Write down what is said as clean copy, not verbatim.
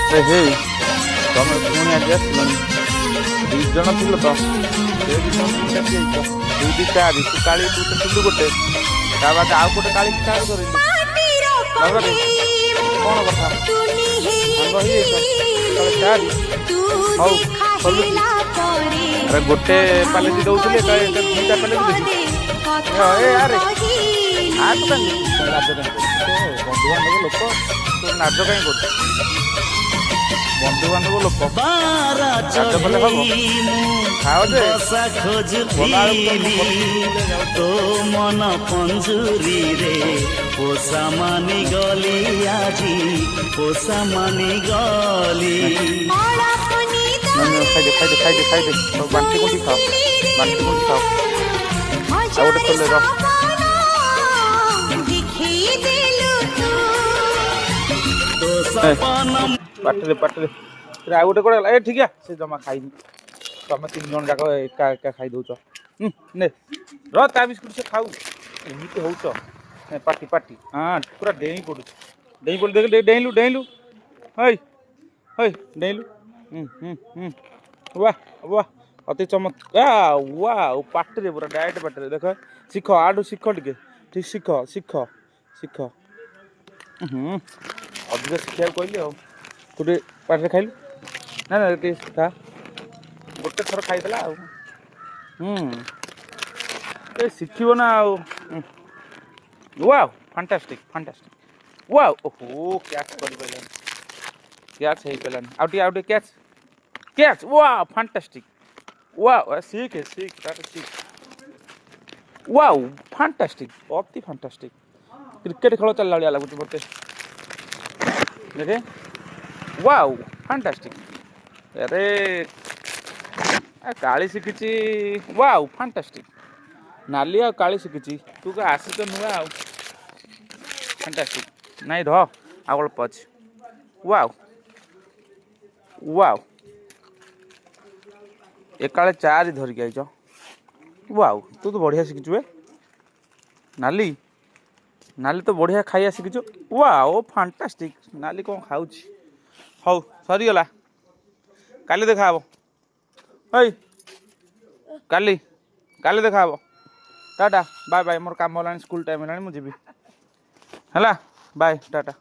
ହେ ତମେ ପୁଣି ଆଜି ଆସିଲଣି 2 ଜଣ ଥିଲ ତ ସେ 2 ଜଣ ଯାଇଛ 2 2 4 ତୁ କାଳି ତୁ ତ ଥିଲୁ ଗୋଟେ ତା ବାଦ ଆଉ ଗୋଟେ କାଳି କାହାକୁ ଧରିଲୁ ବାବାରେ କ'ଣ କଥା ସାଙ୍ଗ ହେଇଯାଇଛ ତାହେଲେ 4 ହଉ ଖୋଲୁଛି ଆରେ ଗୋଟେ ପାଲେଟି ଦଉଥିଲି ଏଟା 2ଟା ପାଲେଟି ଦେବି ଏ ଆରେ ଆ ତୁ କାହିଁ ଲାଜ କାହିଁ କରୁଛୁ ବନ୍ଧୁବାନ୍ଧବ ଲୋକ ତୁ ନାଜ କାହିଁ କରୁଛୁ ବନ୍ଧୁବାନ୍ଧବ ଲୋକ ଲାଜ କଲେ ହବ ଖାଅ ଯେ তো মন পঞ্জুরিরে পোষা মানি গলি আজি পোষা মানি গলি ଖାଇଦେ ବାଣ୍ଟି କୁଣ୍ଟି ଖାଅ ବାଣ୍ଟି କୁଣ୍ଟି ଖାଅ ଆଉ ଗୋଟେ ଖୋଲେ ରହ ପାଟିରେ ଆଉ ଗୋଟେ କୋଡେ ଏ ଠିକ ସେ ଜମା ଖାଇନି ତମେ 3 ଜଣ ଯାକ ଏକା ଏକା ଖାଇ ଦଉଛ ନେ ର ତା ବିସ୍କୁଟ ସେ ଖାଉ ଏମିତି ହଉଛ ପାଟି ହଁ ପୁରା ଡେଇଁ ପଡୁଛି ଡେଇଁଲୁ ହଇ ଡେଇଁଲୁ ୱାହ ଅତି ଚମତ୍କାର ୱାଓ ପାଟିରେ ପୁରା ଡାଇରେକ୍ଟ ପାଟିରେ ଦେଖ ଶିଖ ଆଠୁ ଶିଖ ଟିକେ ଠିକ ଶିଖ ଅଧିକ ଶିଖିବାକୁ କହିଲି ଆଉ ତୁ ଟିକେ ପାଟିରେ ଖାଇଲୁ ନା ଟିକେ ଖା ଗୋଟେ ଥର ଖାଇଦେଲା ଆଉ ଏ ଶିଖିବ ନା ଆଉ ୱାଓ ଫାଣ୍ଟାଷ୍ଟିକ୍ ୱାଓ ଓହୋ କ୍ୟାଚ୍ କରିପାରିଲାନି କ୍ୟାଚ୍ ହେଇପାରିଲାନି ଆଉ ଟିକେ କ୍ୟାଚ୍ ୱାଓ ଫାଣ୍ଟାଷ୍ଟିକ୍ ୱାଓ ଶିଖ ତାର ଶିଖ ୱାଓ ଫାଣ୍ଟାଷ୍ଟିକ୍ ଅତି ଫାଣ୍ଟାଷ୍ଟିକ୍ କ୍ରିକେଟ ଖେଳ ଚାଲିଲା ଭଳିଆ ଲାଗୁଛି ମୋତେ ଦେଖେ ୱାଓ ଫାଣ୍ଟାଷ୍ଟିକ୍ ଆରେ କାଳି ଶିଖିଛି ୱାଓ ଫାଣ୍ଟାଷ୍ଟିକ୍ ନାଲି ଆଉ କାଳି ଶିଖିଛି ତୁ ତ ଆସିଛ ନୂଆ ଆଉ ଫାଣ୍ଟାଷ୍ଟିକ୍ ନାଇଁ ଧ ଆଉ ଅଳ୍ପ ଅଛି ୱାଓ ଏକାଳେ 4 ଧରିକି ଆଇଛ ୱାଓ ତୁ ତ ବଢ଼ିଆ ଶିଖିଛୁ ନାଲି ତ ବଢ଼ିଆ ଖାଇବା ଶିଖିଛୁ ୱାଓ ଫାଣ୍ଟାଷ୍ଟିକ୍ ନାଲି କ'ଣ ଖାଉଛି ହଉ ସରିଗଲା କାଲି ଦେଖାହବ ହେଇ କାଲି ଦେଖାହବ ଟାଟା ବାଏ ମୋର କାମ ହେଲାଣି ସ୍କୁଲ ଟାଇମ୍ ହେଲାଣି ମୁଁ ଯିବି ହେଲା ବାଏ ଟାଟା।